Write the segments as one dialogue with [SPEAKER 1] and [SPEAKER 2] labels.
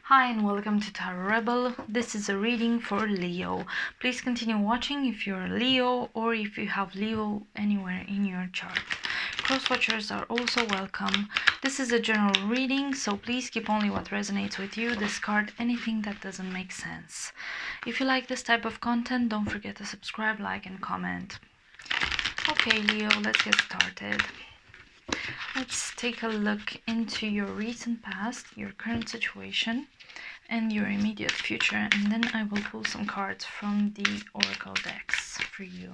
[SPEAKER 1] Hi and welcome to Tarot Rebel. This is a reading for Leo. Please continue watching if you're Leo or if you have Leo anywhere in your chart. Cross watchers are also welcome. This is a general reading, so please keep only what resonates with you. Discard anything that doesn't make sense. If you like this type of content, don't forget to subscribe, like and comment. Okay, Leo, let's get started. Let's take a look into your recent past, your current situation, and your immediate future, and then I will pull some cards from the oracle decks for you.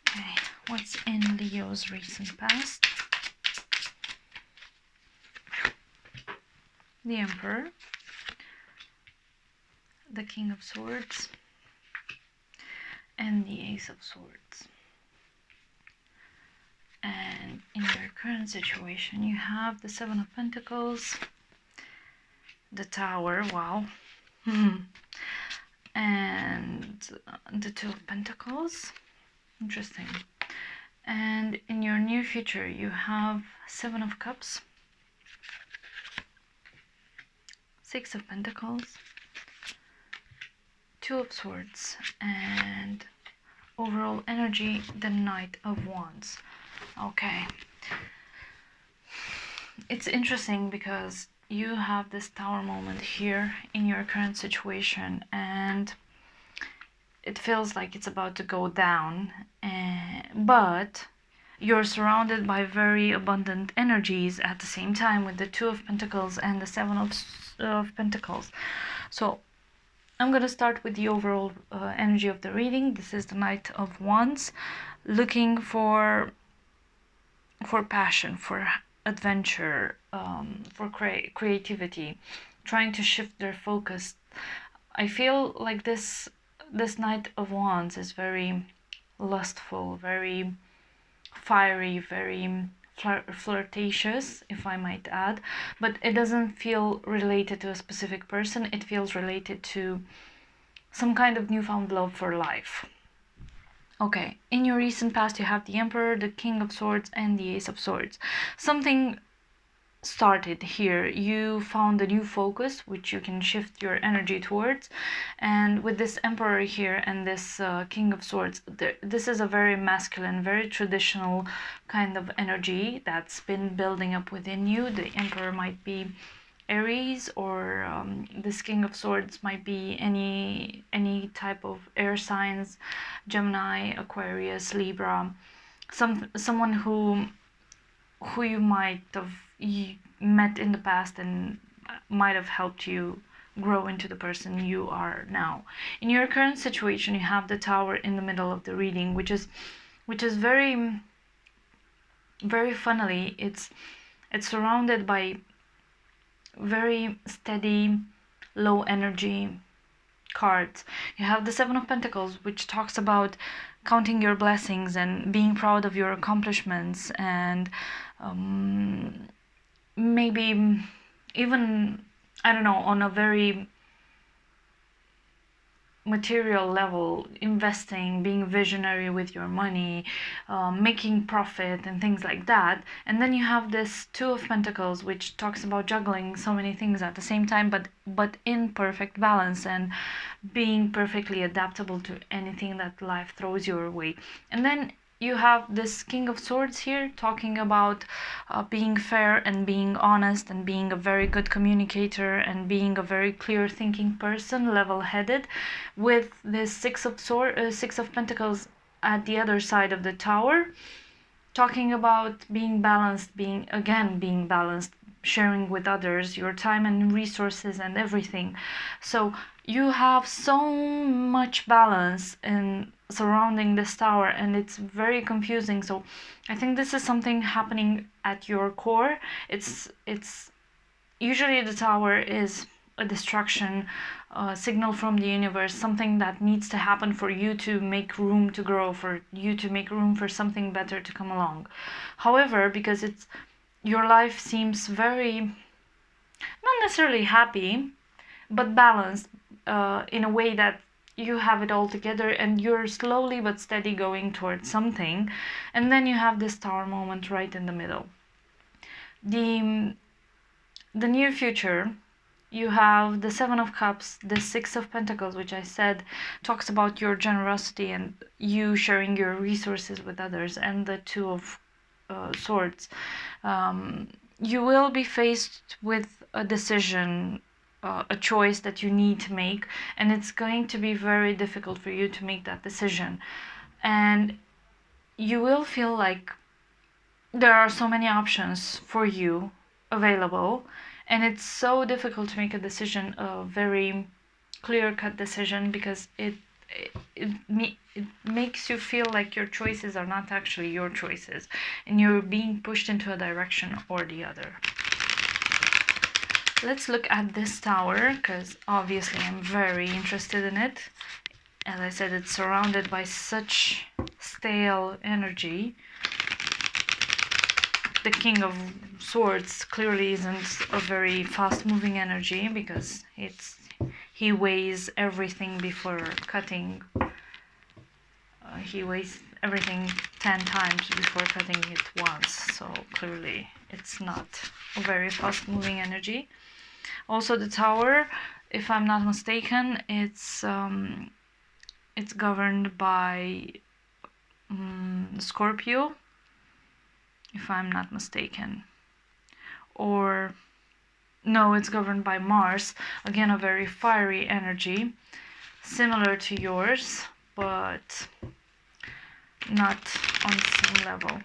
[SPEAKER 1] Okay, what's in Leo's recent past? The Emperor, the King of Swords, and the Ace of Swords. And in your current situation, you have the Seven of Pentacles, the Tower, wow, and the Two of Pentacles, interesting. And in your near future, you have Seven of Cups, Six of Pentacles, Two of Swords, and overall energy, the Knight of Wands. Okay. It's interesting because you have this Tower moment here in your current situation, and it feels like it's about to go down, but you're surrounded by very abundant energies at the same time with the Two of Pentacles and the Seven of Pentacles. So I'm going to start with the overall energy of the reading. This is the Knight of Wands, looking for passion, for adventure, for creativity, trying to shift their focus. I feel like this Knight of Wands is very lustful, very fiery, very flirtatious, if I might add, but it doesn't feel related to a specific person. It feels related to some kind of newfound love for life. Okay, in your recent past, you have the Emperor, the King of Swords, and the Ace of Swords. Something started here. You found a new focus which you can shift your energy towards, and with this Emperor here and this King of Swords, this is a very masculine, very traditional kind of energy that's been building up within you. The Emperor might be Aries, or this King of Swords might be any type of air signs, Gemini, Aquarius, Libra, someone who you might have met in the past and might have helped you grow into the person you are now. In your current situation, you have the Tower in the middle of the reading, which is very, very funnily, it's surrounded by very steady, low energy cards. You have the Seven of Pentacles, which talks about counting your blessings and being proud of your accomplishments, and maybe even, I don't know, on a very material level, investing, being visionary with your money, making profit and things like that. And then you have this Two of Pentacles, which talks about juggling so many things at the same time, but in perfect balance, and being perfectly adaptable to anything that life throws your way. And then you have this King of Swords here, talking about being fair and being honest and being a very good communicator and being a very clear thinking person, level-headed, with this Six of Pentacles at the other side of the Tower, talking about being balanced, being balanced, sharing with others your time and resources and everything. So you have so much balance in surrounding this Tower, and it's very confusing. So I think this is something happening at your core. It's usually the Tower is a distraction, signal from the universe, something that needs to happen for you to make room to grow, for you to make room for something better to come along. However, because your life seems very, not necessarily happy, but balanced, in a way that you have it all together and you're slowly but steady going towards something. And then you have this Tower moment right in the middle. the near future, you have the Seven of Cups, the Six of Pentacles, which I said talks about your generosity and you sharing your resources with others, and the Two of Swords. You will be faced with a decision, a choice that you need to make, and it's going to be very difficult for you to make that decision. And you will feel like there are so many options for you available, and it's so difficult to make a decision, a very clear-cut decision, because it makes you feel like your choices are not actually your choices, and you're being pushed into a direction or the other. Let's look at this tower, because obviously I'm very interested in it. As I said, it's surrounded by such stale energy. The King of Swords clearly isn't a very fast-moving energy, because he weighs everything before cutting. He weighs everything 10 times before cutting it once, so clearly it's not a very fast-moving energy. Also, the tower, if I'm not mistaken, it's governed by Scorpio, if I'm not mistaken. Or no, it's governed by Mars, again a very fiery energy, similar to yours, but not on the same level.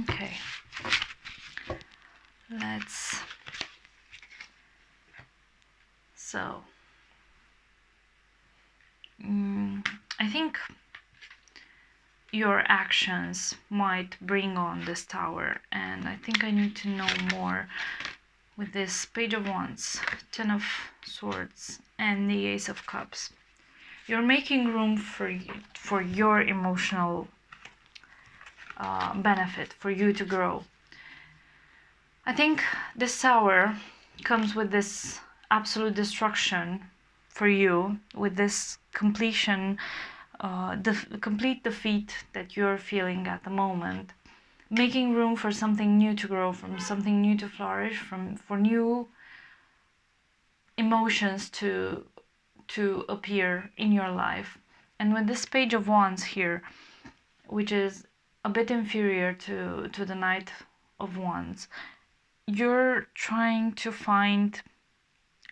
[SPEAKER 1] Okay, so I think your actions might bring on this tower, and I think I need to know more with this Page of Wands, Ten of Swords, and the Ace of Cups. You're making room for your emotional benefit, for you to grow. I think this tower comes with this absolute destruction for you, with this completion, the complete defeat that you're feeling at the moment, making room for something new to grow, from something new to flourish, for new emotions to appear in your life. And with this Page of Wands here, which is a bit inferior to the Knight of Wands, you're trying to find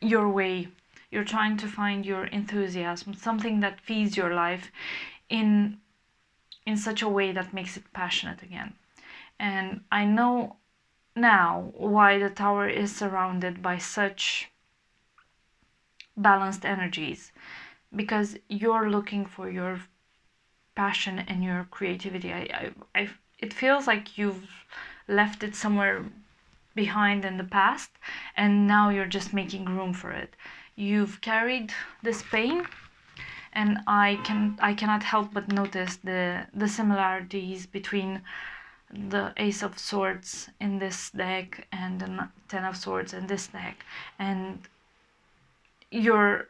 [SPEAKER 1] your way. You're trying to find your enthusiasm, something that feeds your life in such a way that makes it passionate again. And I know now why the tower is surrounded by such balanced energies, because you're looking for your passion and your creativity. It feels like you've left it somewhere behind in the past, and now you're just making room for it. You've carried this pain, and I cannot help but notice the similarities between the Ace of Swords in this deck and the Ten of Swords in this deck. And you're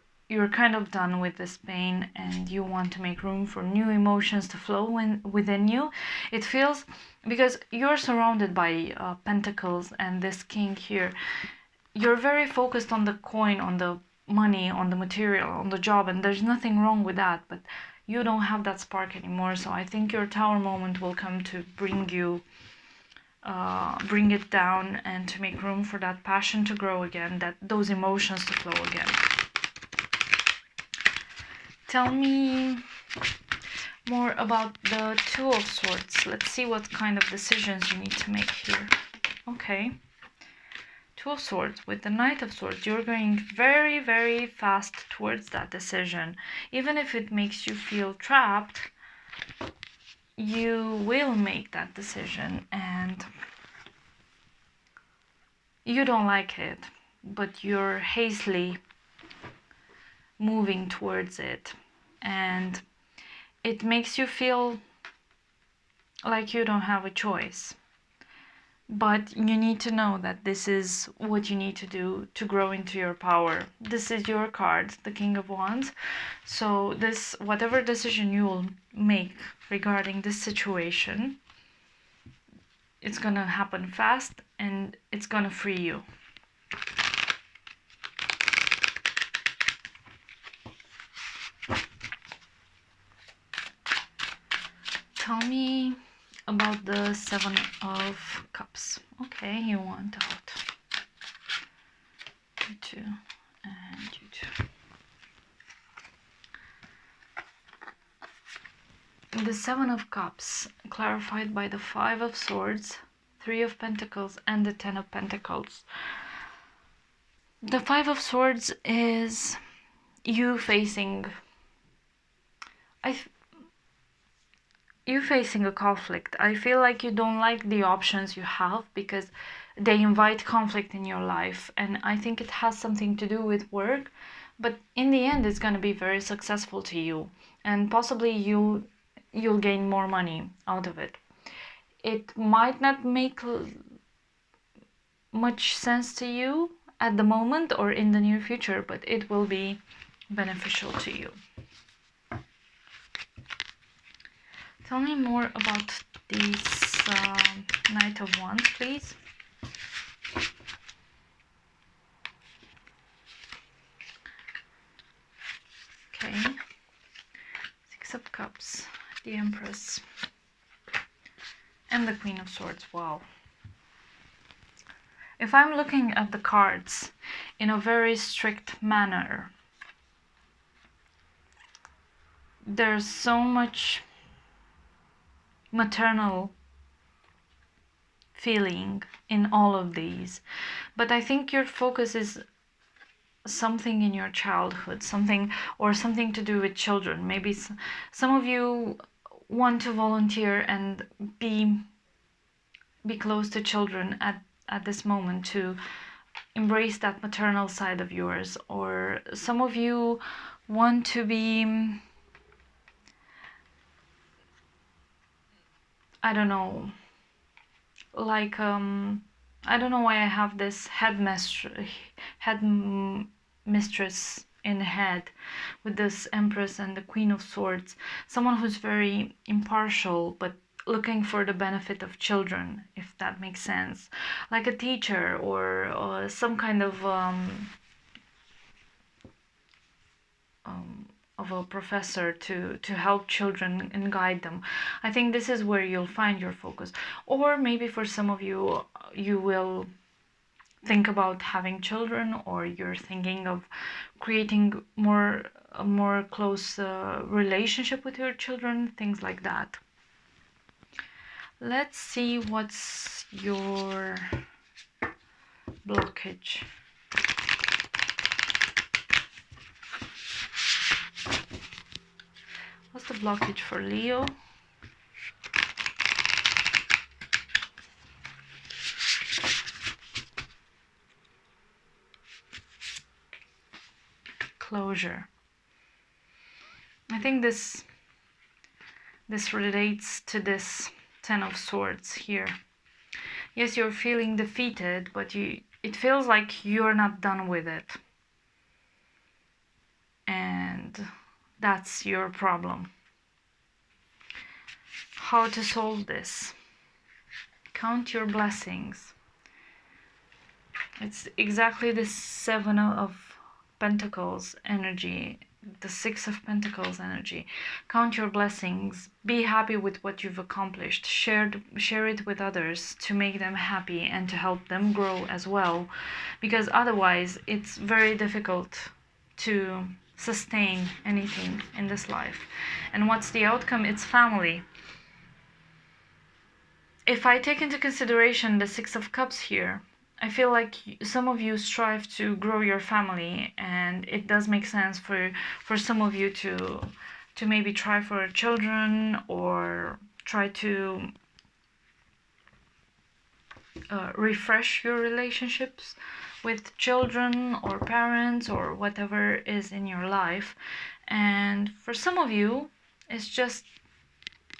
[SPEAKER 1] kind of done with this pain, and you want to make room for new emotions to flow within you. It feels, because you're surrounded by pentacles and this king here, you're very focused on the coin, on the money, on the material, on the job, and there's nothing wrong with that, but you don't have that spark anymore. So I think your tower moment will come to bring it down, and to make room for that passion to grow again, those emotions to flow again. Tell me more about the Two of Swords. Let's see what kind of decisions you need to make here. Okay. Two of Swords with the Knight of Swords. You're going very, very fast towards that decision. Even if it makes you feel trapped, you will make that decision, and you don't like it, but you're hastily moving towards it, and it makes you feel like you don't have a choice. But you need to know that this is what you need to do to grow into your power. This is your card, the King of Wands. So whatever decision you will make regarding this situation, it's gonna happen fast, and it's gonna free you. about the Seven of Cups? Okay, you want out. You two and you two. The Seven of Cups, clarified by the Five of Swords, Three of Pentacles, and the Ten of Pentacles. The Five of Swords is you facing a conflict. I feel like you don't like the options you have because they invite conflict in your life, and I think it has something to do with work, but in the end it's going to be very successful to you, and possibly you'll gain more money out of it. It might not make much sense to you at the moment or in the near future, but it will be beneficial to you. Tell me more about this Knight of Wands, please. Okay. Six of Cups, the Empress, and the Queen of Swords. Wow. If I'm looking at the cards in a very strict manner, there's so much maternal feeling in all of these, but I think your focus is something in your childhood, something to do with children. Maybe some of you want to volunteer and be close to children at this moment, to embrace that maternal side of yours, or some of you want to be, I don't know, like I don't know why I have this headmistress in head with this Empress and the Queen of Swords. Someone who's very impartial but looking for the benefit of children, if that makes sense. Like a teacher or some kind of a professor to help children and guide them. I think this is where you'll find your focus. Or maybe for some of you, you will think about having children, or you're thinking of creating a more close relationship with your children, things like that. Let's see what's your blockage. What's the blockage for Leo? Closure. I think this relates to this Ten of Swords here. Yes, you're feeling defeated, but it feels like you're not done with it. And that's your problem. How to solve this? Count your blessings. It's exactly the Seven of Pentacles energy, the Six of Pentacles energy. Count your blessings. Be happy with what you've accomplished. Share it with others to make them happy and to help them grow as well. Because otherwise, it's very difficult to sustain anything in this life. And what's the outcome? It's family. If I take into consideration the Six of Cups here, I feel like some of you strive to grow your family, and it does make sense for some of you to maybe try for children, or try to refresh your relationships with children or parents or whatever is in your life. And for some of you, it's just,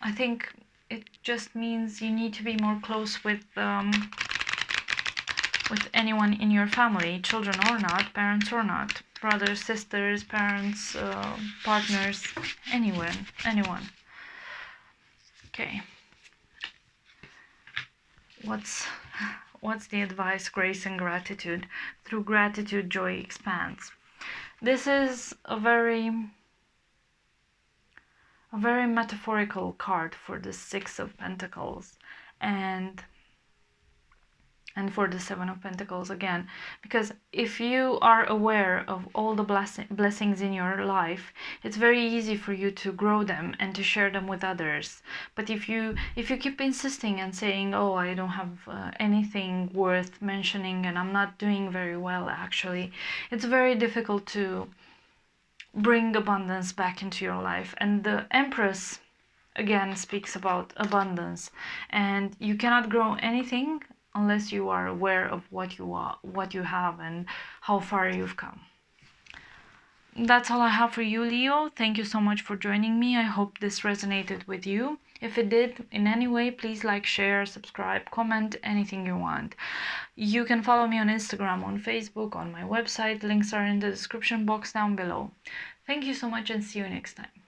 [SPEAKER 1] I think it just means you need to be more close with anyone in your family, children or not, parents or not, brothers, sisters, parents, partners, anyone. Okay. What's the advice? Grace and gratitude. Through gratitude, joy expands. This is a very a very metaphorical card for the Six of Pentacles and for the Seven of Pentacles again, because if you are aware of all the blessings in your life, it's very easy for you to grow them and to share them with others. But if you keep insisting and saying, oh, I don't have anything worth mentioning and I'm not doing very well, actually, it's very difficult to bring abundance back into your life. And the Empress again speaks about abundance, and you cannot grow anything unless you are aware of what you have and how far you've come. That's all I have for you, Leo. Thank you so much for joining me. I hope this resonated with you. If it did in any way, please like, share, subscribe, comment, anything you want. You can follow me on Instagram, on Facebook, on my website. Links are in the description box down below. Thank you so much and see you next time.